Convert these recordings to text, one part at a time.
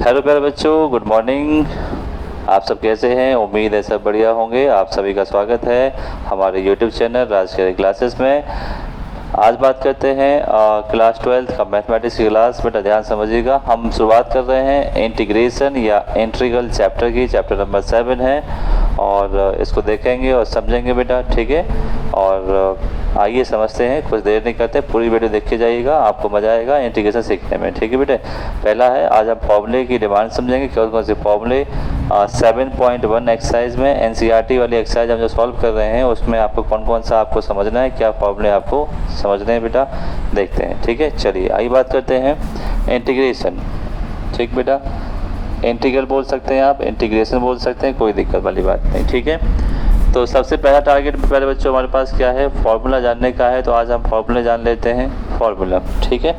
Hello प्यारे बच्चों, good morning. आप सब कैसे हैं? उम्मीद है सब बढ़िया होंगे। आप सभी का स्वागत है हमारे यूट्यूब चैनल राजकेरी क्लासेस में। आज बात करते हैं क्लास 12 का मैथमेटिक्स की क्लास। बेटा ध्यान समझिएगा, हम शुरुआत कर रहे हैं इंटीग्रेशन या इंटीग्रल चैप्टर की। चैप्टर नंबर 7 है और इसको देखेंगे और समझेंगे बेटा, ठीक है। और आइए समझते हैं, कुछ देर नहीं करते, पूरी वीडियो देख के जाइएगा, आपको मजा आएगा इंटीग्रेशन सीखने में, ठीक है बेटे। पहला है, आज हम फॉर्मूले की डिमांड समझेंगे। कौन कौन से फॉर्मूले 7.1 एक्सरसाइज में एनसीईआरटी वाली एक्सरसाइज हम जो सॉल्व कर रहे हैं उसमें आपको कौन कौन सा आपको समझना है, क्या फॉर्मूले आपको समझने हैं बेटा, देखते हैं, ठीक है। चलिए आइए बात करते हैं इंटीग्रेशन, ठीक बेटा। इंटीग्रल बोल सकते हैं आप, इंटीग्रेशन बोल सकते हैं, कोई दिक्कत वाली बात नहीं, ठीक है। तो सबसे पहला टारगेट पहले बच्चों हमारे पास क्या है, फॉर्मूला जानने का है। तो आज हम फॉर्मूला जान लेते हैं, फॉर्मूला, ठीक है।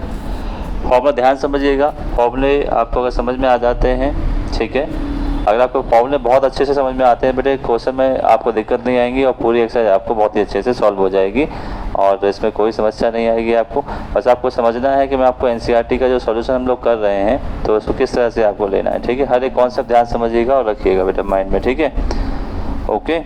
फॉर्मूला ध्यान समझिएगा, फॉर्मूले आपको अगर समझ में आ जाते हैं, ठीक है। अगर आपको फॉर्मूले बहुत अच्छे से समझ में आते हैं बेटे, क्वेश्चन में आपको दिक्कत नहीं आएंगी और पूरी एक्सरसाइज आपको बहुत ही अच्छे से सॉल्व हो जाएगी और इसमें कोई समस्या नहीं आएगी आपको। बस आपको समझना है कि मैं आपको एनसीईआरटी का जो सॉल्यूशन हम लोग कर रहे हैं तो उसको किस तरह से आपको लेना है, ठीक है। हर एक कॉन्सेप्ट ध्यान समझिएगा और रखिएगा बेटा माइंड में, ठीक है, ओके।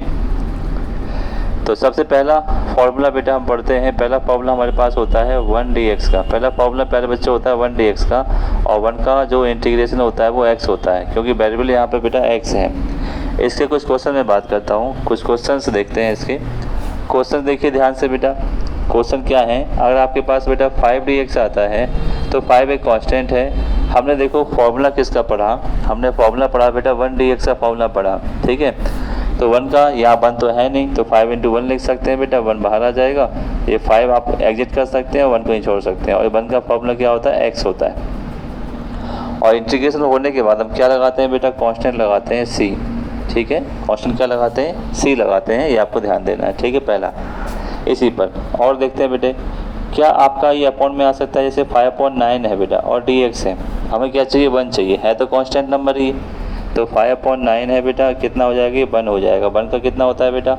तो सबसे पहला फॉर्मूला बेटा हम पढ़ते हैं। पहला फॉर्मूला हमारे पास होता है 1dx का। पहला फॉर्मूला प्यारे बच्चे होता है 1dx का, और 1 का जो इंटीग्रेशन होता है वो x होता है, क्योंकि वेरिएबल यहाँ पे बेटा x है। इसके कुछ क्वेश्चन मैं बात करता हूँ, कुछ क्वेश्चन देखते हैं इसके। क्वेश्चन देखिए ध्यान से बेटा, क्वेश्चन क्या है। अगर आपके पास बेटा 5dx आता है तो 5 एक कांस्टेंट है। हमने देखो फॉर्मूला किसका पढ़ा, हमने फॉर्मूला पढ़ा बेटा 1dx का फॉर्मूला पढ़ा, ठीक है। तो 1 का यहाँ 1 तो है नहीं, तो 5 × 1 लिख सकते हैं बेटा, 1 बाहर आ जाएगा। ये 5 आप एग्जिट कर सकते हैं, 1 को ही छोड़ सकते हैं। और 1 का फॉर्मूला क्या होता है, x होता है। और इंटीग्रेशन होने के बाद हम क्या लगाते हैं बेटा, कांस्टेंट लगाते हैं c, ठीक है। कांस्टेंट क्या लगाते हैं, c लगाते हैं, ये आपको ध्यान देना है, ठीक है। पहला इसी पर और देखते हैं बेटे, क्या आपका ये अपॉन में आ सकता है। जैसे 5/9 है बेटा और dx है, हमें क्या चाहिए, 1 चाहिए, है तो कांस्टेंट नंबर ही। तो 5/9 है बेटा, कितना हो जाएगा, 1 हो जाएगा। 1 का कितना होता है बेटा,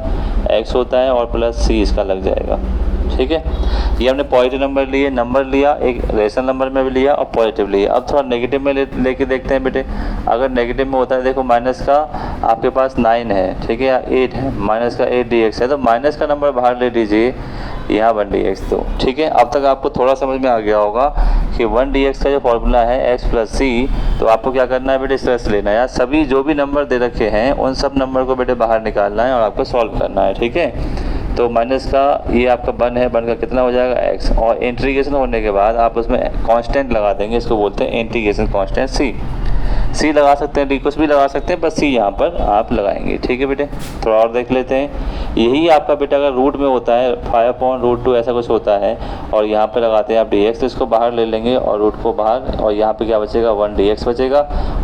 x होता है, और प्लस c इसका लग जाएगा, ठीक है। ये हमने पॉजिटिव नंबर लिया, एक रेशनल नंबर में भी लिया और पॉजिटिव लिया। अब थोड़ा नेगेटिव में लेके देखते हैं बेटे। अगर नेगेटिव में होता है, देखो माइनस का आपके पास 9 है, ठीक है, या 8 है, माइनस का 8dx है, तो माइनस का नंबर बाहर ले लीजिए, यहाँ 1dx तो, ठीक है। अब तक आपको थोड़ा समझ में आ गया होगा कि 1dx का जो फॉर्मूला है x + c, तो आपको क्या करना है बेटे, इस तरह से लेना है। सभी जो भी नंबर दे रखे हैं उन सब नंबर को बेटे बाहर निकालना है और आपको सॉल्व करना है, ठीक है। तो माइनस का ये आपका 1 है, 1 का कितना हो जाएगा, x। और इंटीग्रेशन होने के बाद आप उसमें कांस्टेंट लगा देंगे, इसको बोलते हैं इंटीग्रेशन कांस्टेंट c लगा सकते हैं, डी कुछ भी लगा सकते हैं, बस c यहाँ पर आप लगाएंगे, ठीक है बेटे। थोड़ा और देख लेते हैं। यही आपका बेटा अगर रूट में होता है 5/√2 ऐसा कुछ होता है और यहाँ पे लगाते हैं आप dx, तो इसको बाहर ले लेंगे और रूट को बाहर, और यहाँ पे क्या बचेगा, 1dx बचेगा,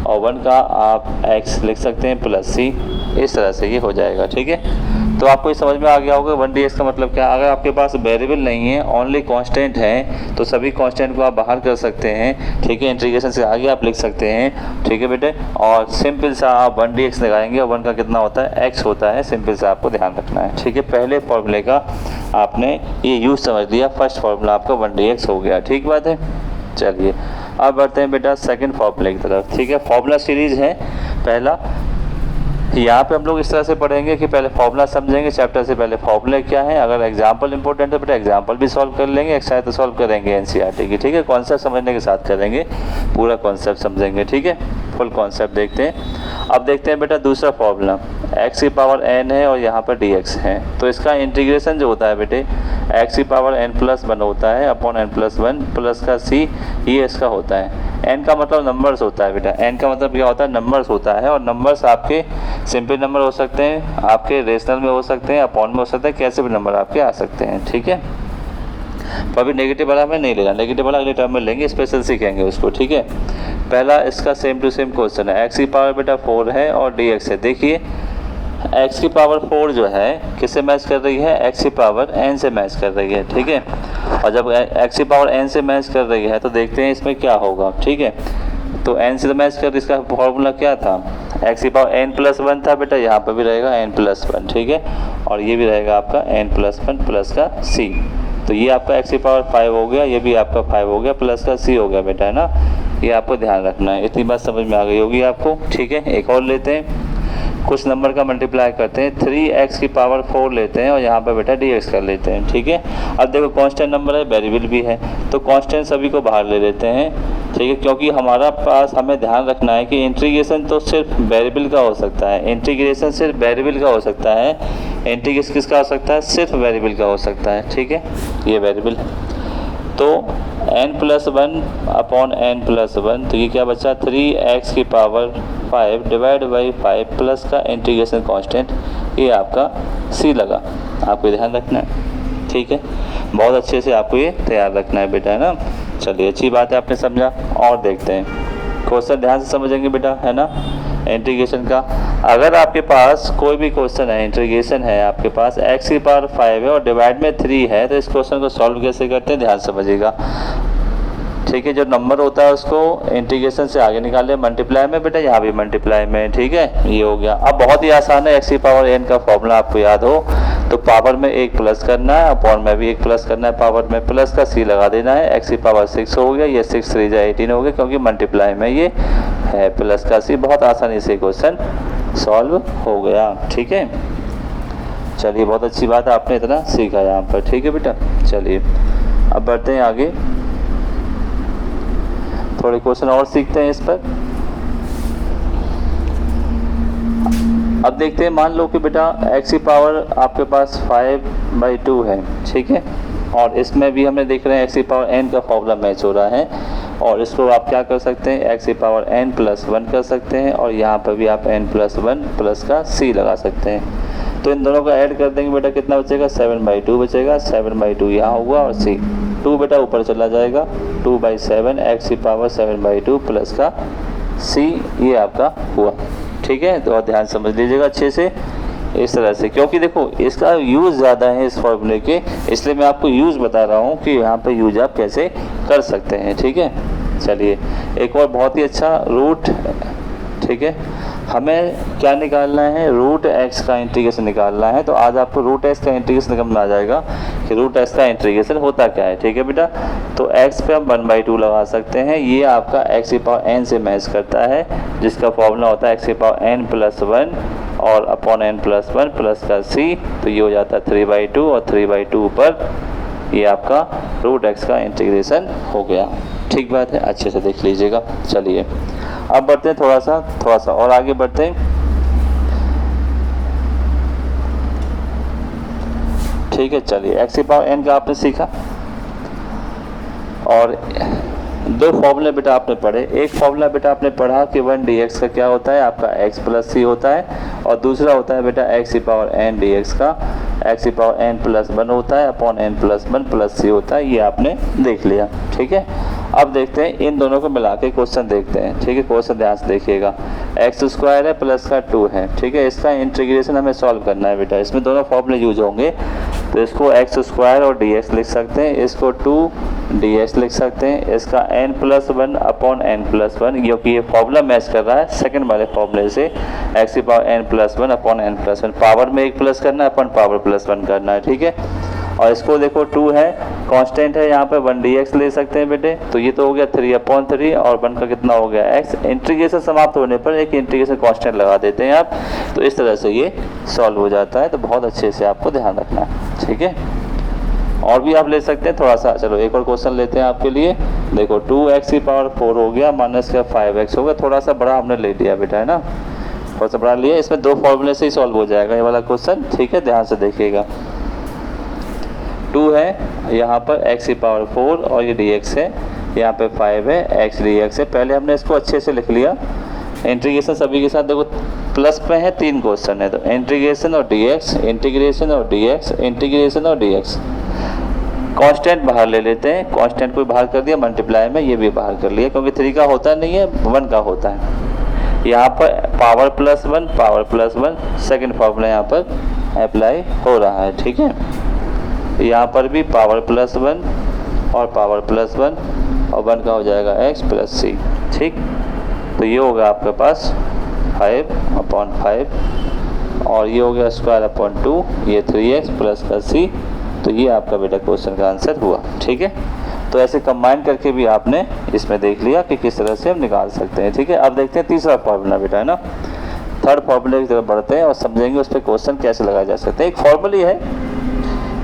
और 1 का आप x लिख सकते हैं प्लस c, इस तरह से ये हो जाएगा, ठीक है। तो आपको ये समझ में आ गया होगा 1dx का मतलब क्या। अगर आपके पास वेरिएबल नहीं है, ओनली कांस्टेंट है, तो सभी कांस्टेंट को आप बाहर कर सकते हैं, ठीक है। इंटीग्रेशन से आगे आप लिख सकते हैं, ठीक है बेटे। और सिंपल सा आप 1dx लगाएंगे और 1 का कितना होता है, x होता है। सिंपल सा आपको ध्यान रखना है, ठीक है। पहले फॉर्मूले का आपने ये यूज समझ लिया, फर्स्ट फॉर्मूला आपका 1dx हो गया, ठीक बात है। चलिए अब बढ़ते हैं बेटा सेकंड फॉर्मूले की तरफ, ठीक है। फॉर्मूला सीरीज है पहला। यहाँ पे हम लोग इस तरह से पढ़ेंगे कि पहले फॉर्मूला समझेंगे, चैप्टर से पहले फॉर्मूले क्या है। अगर एग्जाम्पल इंपॉर्टेंट है बेटा, एग्जाम्पल भी सॉल्व कर लेंगे, एक्सरसाइज तो सॉल्व करेंगे एनसीईआरटी की, ठीक है। कॉन्सेप्ट समझने के साथ करेंगे, पूरा कॉन्सेप्ट समझेंगे, ठीक है। फुल कॉन्सेप्ट देखते हैं। अब देखते हैं बेटा दूसरा फॉर्मूला, x⁴n है और यहाँ पर dx है। तो इसका इंटीग्रेशन जो होता है बेटे, x⁴n+1 होता है अपॉन n+1 प्लस का c, ये इसका होता है। n का मतलब नंबर्स होता है बेटा, n का मतलब क्या होता है, नंबर्स होता है। और नंबर्स आपके सिंपल नंबर हो सकते हैं, आपके रेशनल में हो सकते हैं, अपॉन में हो सकते हैं, कैसे भी नंबर आपके आ सकते हैं, ठीक है। तो अभी नेगेटिव वाला हमें नहीं लेना, नेगेटिव वाला अगले टर्म में लेंगे, स्पेशल सीखेंगे उसको, ठीक है। पहला इसका सेम टू सेम क्वेश्चन है, x⁴ बेटा 4 है और dx है। देखिए x⁴ जो है किससे मैच कर रही है, x⁴n से मैच कर रही है, ठीक है। और जब x⁴n से मैच कर रही है तो देखते हैं इसमें क्या होगा, ठीक है। तो n से मैच कर, इसका फॉर्मूला क्या था, x⁴n+1 था बेटा, यहाँ पर भी रहेगा n+1, ठीक है। और ये भी रहेगा आपका n+1 प्लस का c। तो ये आपका x⁴ 5 हो गया, ये भी आपका 5 हो गया, प्लस का c हो गया बेटा, है ना। ये आपको ध्यान रखना है। इतनी बात समझ में आ गई होगी आपको, ठीक है। एक और लेते हैं, कुछ नंबर का मल्टीप्लाई करते हैं, 3x की पावर 4 लेते हैं और यहाँ पर बेटा dx कर लेते हैं, ठीक है। अब देखो कांस्टेंट नंबर है, वेरिएबल भी है, तो कांस्टेंट सभी को बाहर ले लेते हैं, ठीक है, क्योंकि हमारा पास हमें ध्यान रखना है कि इंटीग्रेशन तो सिर्फ वेरिएबल का हो सकता है, इंटीग्रेशन सिर्फ वेरिएबल का हो सकता है, इंटीग्रेशन किसका हो सकता है, सिर्फ वेरिएबल का हो सकता है, ठीक है। ये वेरिएबल तो n+1 अपॉन n+1, तो ये क्या बचा 3x की पावर 5 डिवाइड बाई 5 प्लस का इंटीग्रेशन कांस्टेंट, ये आपका c लगा। आपको ध्यान रखना है, ठीक है। बहुत अच्छे से आपको ये तैयार रखना है बेटा, है ना। चलिए अच्छी बात है, आपने समझा। और देखते हैं क्वेश्चन, ध्यान से समझेंगे बेटा, है ना, इंटीग्रेशन का। अगर आपके पास कोई भी क्वेश्चन है, इंटीग्रेशन है, आपके पास x की पावर 5 है और डिवाइड में 3 है, तो इस क्वेश्चन को सॉल्व कैसे करते हैं ध्यान समझिएगा, ठीक है। जो नंबर होता है उसको इंटीग्रेशन से आगे निकाले, मल्टीप्लाई में बेटा, यहाँ भी मल्टीप्लाई में, ठीक है। ये हो गया। अब बहुत ही आसान है, x की पावर n का फॉर्मूला आपको याद हो तो पावर में 1 प्लस करना है, अपॉन में भी 1 प्लस करना है, पावर में प्लस का c लगा देना है, x की पावर 6 हो गया, ये 6 3 18 हो गया, क्योंकि मल्टीप्लाई में ये है प्लस का c। बहुत आसानी से क्वेश्चन सॉल्व हो गया, ठीक है। चलिए बहुत अच्छी बात है, आपने इतना सीखा यहाँ पर, ठीक है बेटा। चलिए अब बढ़ते हैं आगे, थोड़े क्वेश्चन और सीखते हैं इस पर। अब देखते हैं, मान लो कि बेटा x की पावर आपके पास 5/2 है, ठीक है, और इसमें भी हमें देख रहे हैं x की पावर n का फॉर्मूला मैच हो रहा है, और इसको आप क्या कर सकते हैं, x की पावर n+1 कर सकते हैं, और यहाँ पर भी आप n+1 प्लस का c लगा सकते हैं। तो इन दोनों का ऐड कर देंगे बेटा, कितना बचेगा, 7/2 बचेगा, 7/2 यहाँ होगा, और c 2 बेटा ऊपर चला जाएगा, 2/7 x की पावर 7/2 प्लस का c, ये आपका हुआ, ठीक है। तो ध्यान समझ लीजिएगा अच्छे से इस तरह से, क्योंकि देखो इसका यूज़ ज़्यादा है इस फॉर्मूले के, इसलिए मैं आपको यूज़ बता रहा हूँ कि यहाँ पे यूज आप कैसे कर सकते हैं, ठीक है। चलिए एक और बहुत ही अच्छा रूट, ठीक है, हमें क्या निकालना है, रूट x का इंटीग्रेशन निकालना है। तो आज आपको रूट x का इंटीग्रेशन समझ में आ जाएगा कि रूट x का इंटीग्रेशन होता क्या है, ठीक है बेटा। तो x पे हम 1/2 लगा सकते हैं, ये आपका x की पावर n से मैच करता है, जिसका फॉर्मूला होता है x की पावर n+1 और अपॉन n+1 प्लस का c, तो ये हो जाता है 3/2, और 3/2 पर ये आपका रूट x का इंटीग्रेशन हो गया, ठीक बात है, अच्छे से देख लीजिएगा। चलिए अब बढ़ते हैं थोड़ा सा और आगे बढ़ते हैं, ठीक है। चलिए x की पावर n का आपने सीखा, और दो फॉर्मूले बेटा आपने पढ़े। एक फॉर्मूला बेटा आपने पढ़ा कि 1 dx का क्या होता है, आपका x प्लस c होता है, और दूसरा होता है बेटा x की पावर n dx का x की पावर n+1 होता है, अपॉन n+1 प्लस c होता है, ये आपने देख लिया, ठीक है। अब देखते हैं इन दोनों को मिला के क्वेश्चन देखते हैं, ठीक है। क्वेश्चन ध्यान से देखिएगा, x² है प्लस का 2 है, ठीक है, इसका इंटीग्रेशन हमें सॉल्व करना है बेटा। इसमें दोनों फॉर्मूले यूज होंगे, तो इसको x² और dx लिख सकते हैं, इसको 2dx लिख सकते हैं, इसका n+1 अपॉन n+1, क्योंकि ये फॉर्मूला मैच कर रहा है सेकंड वाले फॉर्मूले से, x की power n+1 upon n+1, power में 1 प्लस करना है, अपन पावर +1 करना है, ठीक है। और इसको देखो 2 है, कांस्टेंट है, यहाँ पे 1 dx ले सकते हैं बेटे, तो ये तो हो गया 3/3, और 1 का कितना हो गया x। इंटीग्रेशन समाप्त होने पर एक इंटीग्रेशन कांस्टेंट लगा देते हैं आप, तो इस तरह से ये सॉल्व हो जाता है। तो बहुत अच्छे से आपको ध्यान रखना है, ठीक है। और भी आप ले सकते हैं थोड़ा सा। चलो एक और क्वेश्चन लेते हैं आपके लिए, देखो 2x की पावर 4 हो गया, माइनस का 5x हो गया, थोड़ा सा बड़ा हमने ले लिया बेटा, है ना, थोड़ा सा बड़ा लिया। इसमें दो फॉर्मूले से ही सॉल्व हो जाएगा ये वाला क्वेश्चन, ठीक है, ध्यान से देखिएगा। 2 है, यहाँ पर x की पावर 4 और ये dx है, यहाँ पे 5 है, x dx है। पहले हमने इसको अच्छे से लिख लिया, इंटीग्रेशन सभी के साथ देखो प्लस पे है, 3 क्वेश्चन है, तो इंटीग्रेशन और dx, इंटीग्रेशन और dx, इंटीग्रेशन और dx। कांस्टेंट बाहर ले लेते हैं, कांस्टेंट को बाहर कर दिया, मल्टीप्लाई में ये भी बाहर कर लिया, क्योंकि 3 का होता नहीं है, 1 का होता है। यहाँ पर पावर +1 सेकेंड फॉर्मूला यहाँ पर अप्लाई हो रहा है, ठीक है। यहाँ पर भी पावर +1 और पावर +1, और 1 का हो जाएगा x प्लस c, ठीक। तो ये होगा आपके पास 5/5, और ये हो गया ²/2, ये 3x प्लस का c। तो ये आपका बेटा क्वेश्चन का आंसर हुआ, ठीक है। तो ऐसे कंबाइन करके भी आपने इसमें देख लिया कि किस तरह से हम निकाल सकते हैं। ठीक है, अब देखते हैं तीसरा फॉर्मूला बेटा, है ना। थर्ड फॉर्मूले की तरफ बढ़ते हैं और समझेंगे उस पर क्वेश्चन कैसे लगाया जा सकते हैं। एक फॉर्मूला है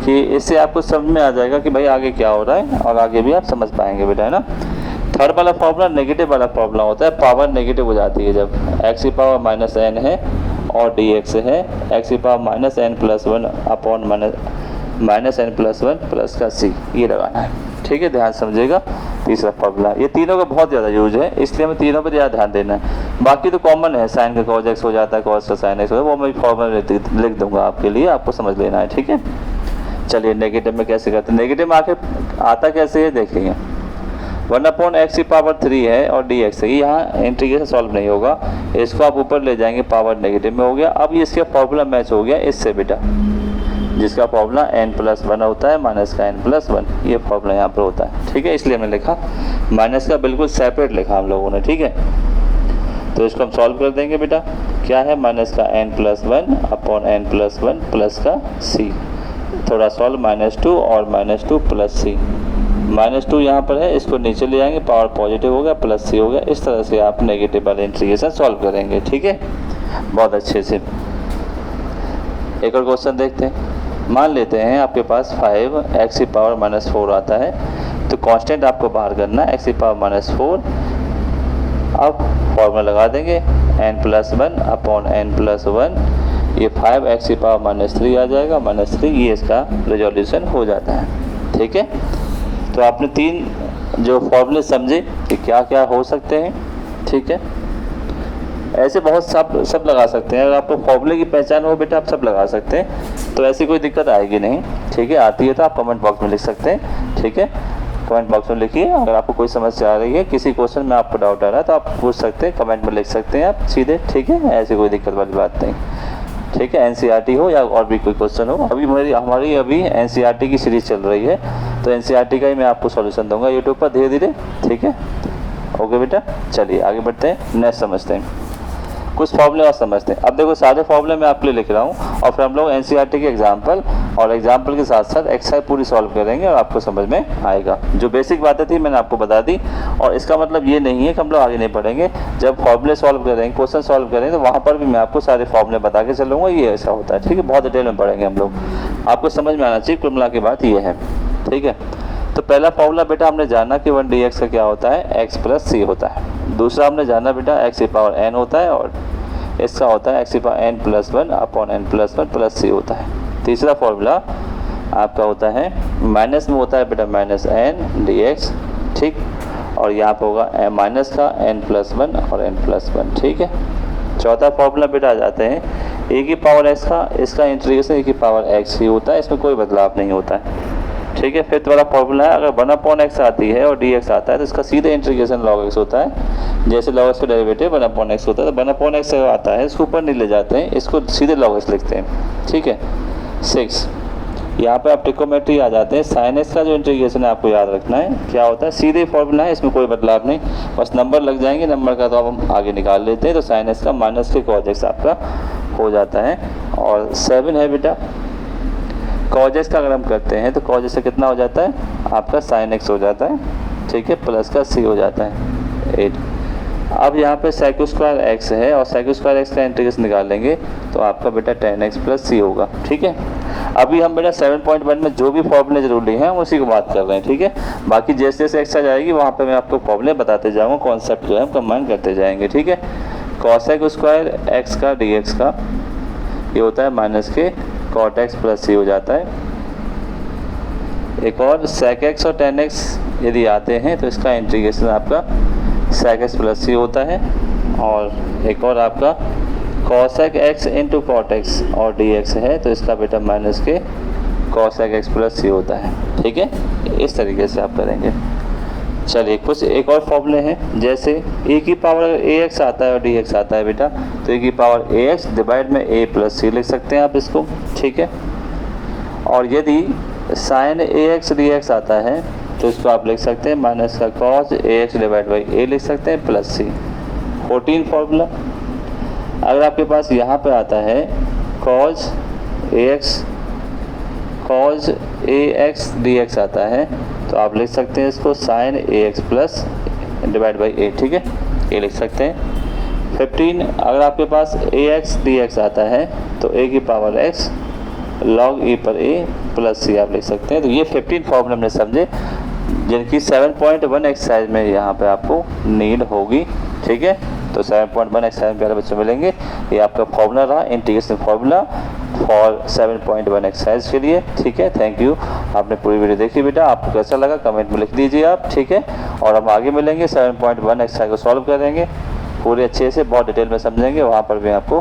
कि इससे आपको समझ में आ जाएगा कि भाई आगे क्या हो रहा है, और आगे भी आप समझ पाएंगे बेटा, है ना। थर्ड वाला फॉर्मूला नेगेटिव वाला फॉर्मूला होता है, पावर नेगेटिव हो जाती है जब x की पावर माइनस n है और dx है, x की power minus n plus 1 upon minus n plus 1 plus का c, ये लगाना है। ठीक है, ध्यान समझिएगा। तीसरा फॉर्मूला, ये तीनों का बहुत ज़्यादा यूज है, इसलिए हमें तीनों पर ज़्यादा ध्यान देना है। बाकी तो कॉमन है, साइन का cos x हो जाता है, cos का sin x हो जाता है, वो मैं फॉर्मूला लिख दूंगा आपके लिए, आपको समझ लेना है। ठीक है, चलिए नेगेटिव में कैसे करते हैं। नेगेटिव में आके आता कैसे है देखेंगे। 1/x की पावर 3 है और dx है, यहाँ इंटीग्रेशन सॉल्व नहीं होगा, इसको आप ऊपर ले जाएंगे, पावर नेगेटिव में हो गया। अब ये इसका फॉर्मूला मैच हो गया इससे बेटा, जिसका फॉर्मूला n+1 होता है माइनस का n+1, ये फॉर्मूला यहाँ पर होता है। ठीक है, इसलिए हमने लिखा माइनस का बिल्कुल सेपरेट लिखा हम लोगों ने। ठीक है, तो इसको हम सॉल्व कर देंगे बेटा। क्या है, माइनस का n+1 अपॉन n+1 प्लस का c, थोड़ा सॉल्व -2 और -2 प्लस c, -2 यहाँ पर है, इसको नीचे ले जाएंगे, पावर पॉजिटिव हो गया, प्लस c हो गया। इस तरह से आप नेगेटिव वाले इंटीग्रेशन सॉल्व करेंगे। ठीक है, बहुत अच्छे से। एक और क्वेश्चन देखते हैं। मान लेते हैं आपके पास 5x की पावर -4 आता है, तो कांस्टेंट आपको बाहर करना है, x की पावर -4। अब फॉर्मूला लगा देंगे n+1 अपॉन n+1, ये 5x की पावर -3 आ जाएगा, -3, ये इसका रेजोल्यूशन हो जाता है। ठीक है, तो आपने तीन जो फॉर्मूले समझे कि क्या क्या हो सकते हैं। ठीक है, ऐसे बहुत सब लगा सकते हैं, अगर आपको फॉर्मूले की पहचान हो बेटा आप सब लगा सकते हैं, तो ऐसी कोई दिक्कत आएगी नहीं। ठीक है, आती है तो आप कमेंट बॉक्स में लिख सकते हैं। ठीक है, कमेंट बॉक्स में लिखिए, अगर आपको कोई समस्या आ रही है, किसी क्वेश्चन में आपको डाउट आ रहा है तो आप पूछ सकते हैं, कमेंट में लिख सकते हैं आप सीधे। ठीक है, ऐसी कोई दिक्कत वाली बात नहीं। ठीक है, एनसीईआरटी हो या और भी कोई क्वेश्चन हो, अभी हमारी अभी एनसीईआरटी की सीरीज चल रही है, तो एनसीईआरटी का ही मैं आपको सॉल्यूशन दूंगा यूट्यूब पर धीरे धीरे। ठीक है, ओके बेटा, चलिए आगे बढ़ते हैं, नेक्स्ट समझते हैं कुछ फॉर्मूले और समझते हैं। अब देखो सारे फॉर्मूले मैं आपके लिए लिख रहा हूँ, और फिर हम लोग एनसीईआरटी के एग्जाम्पल और एग्जाम्पल के साथ साथ एक्सरसाइज पूरी सॉल्व करेंगे और आपको समझ में आएगा। जो बेसिक बातें थी मैंने आपको बता दी, और इसका मतलब ये नहीं है कि हम लोग आगे नहीं पढ़ेंगे। जब फॉर्मूले सॉल्व करेंगे, क्वेश्चन सॉल्व करेंगे, तो वहाँ पर भी मैं आपको सारे फॉर्मूले बता के चलूँगा, ये ऐसा होता है। ठीक है, बहुत डिटेल में पढ़ेंगे हम लोग, आपको समझ में आना चाहिए। कुल मिला के बात ये है। ठीक है, तो पहला फॉर्मूला बेटा हमने जाना कि 1dx का क्या होता है, x + c होता है। दूसरा हमने जाना बेटा x की पावर n होता है, और इसका होता है x की power n+1 upon n+1 plus c होता है। तीसरा फॉर्मूला आपका होता है माइनस में होता है बेटा -n dx। ठीक, और यहाँ पे होगा माइनस का n+1 और n+1। ठीक है, चौथा फॉर्मूला बेटा आ जाते हैं a की पावर x का, इसका इंटीग्रेशन a की पावर x ही होता है, इसमें कोई बदलाव नहीं होता है। ठीक है, फिफ्थ वाला फॉर्मूला है, अगर 1/x आती है और dx आता है तो इसका सीधे इंटीग्रेशन log x होता है। जैसे log x का डेरिवेटिव 1/x होता है, तो 1/x आता है, इसको ऊपर नहीं ले जाते हैं, इसको सीधे log x लिखते हैं। ठीक है, 6 यहाँ पे आप ट्रिकोमेट्री आ जाते हैं। साइन एक्स का जो इंटीग्रेशन है आपको याद रखना है, क्या होता है, सीधे फॉर्मूला है, इसमें कोई बदलाव नहीं, बस नंबर लग जाएंगे, नंबर का तो अब हम आगे निकाल लेते हैं। तो साइन एक्स का माइनस के cos x आपका हो जाता है। और 7 है बेटा cos x का अगर हम करते हैं तो cos x से कितना हो जाता है आपका sin x हो जाता है। ठीक है, प्लस का c हो जाता है 8। अब यहाँ पे sec स्क्वायर x है और sec स्क्वायर x का इंटीग्रेशन निकाल लेंगे तो आपका बेटा 10x प्लस c होगा। ठीक है, अभी हम बेटा 7.1 में जो भी फॉर्मूले जरूरी हैं उसी को बात कर रहे हैं। ठीक है, बाकी जैसे जैसे एक्स्ट्रा जाएगी वहाँ पे मैं आपको फॉर्मूले बताते जाऊँगा, कॉन्सेप्ट जो है हम कंबाइन करते जाएंगे। ठीक है, cosec स्क्वायर x का dx का ये होता है माइनस के cot x प्लस c हो जाता है। एक और sec x और tan x यदि आते हैं तो इसका इंटीग्रेशन आपका sec x प्लस c होता है। और एक और आपका cosec x into cot x और dx है तो इसका बेटा माइनस के cosec x प्लस c होता है। ठीक है, इस तरीके से आप करेंगे। चलिए कुछ एक और फॉर्मूले हैं, जैसे a की पावर ax आता है और dx आता है बेटा, तो a की पावर ax डिवाइड में a प्लस c लिख सकते हैं आप इसको। ठीक है, और यदि sin ax dx आता है तो इसको आप लिख सकते हैं माइनस का cos ax divide by a लिख सकते हैं प्लस c। 14 फॉर्मूला अगर आपके पास यहाँ पे आता है cos ax dx आता है तो आप लिख सकते हैं इसको sine a x plus divide by a, ठीक है, ये लिख सकते हैं। 15 अगर आपके पास ए एक्स डी एक्स आता है तो ए की पावर एक्स log e पर a प्लस सी आप लिख सकते हैं। तो ये 15 फॉर्मूला हमने समझे जिनकी 7.1 एक्सरसाइज में यहाँ पे आपको नीड होगी, ठीक है। तो 7.1 एक्सरसाइज में प्यारे बच्चों मिलेंगे। ये आपका फॉर्मूला रहा, इंटीग्रेशन फॉर्मूला फॉर 7.1 एक्सरसाइज के लिए, ठीक है। थैंक यू, आपने पूरी वीडियो देखी बेटा, आपको कैसा लगा कमेंट में लिख दीजिए आप, ठीक है। और हम आगे मिलेंगे 7.1 एक्सरसाइज को सॉल्व करेंगे पूरे अच्छे से, बहुत डिटेल में समझेंगे, वहाँ पर भी आपको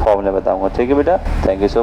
फॉर्मूले बताऊंगा, ठीक है बेटा। Thank you so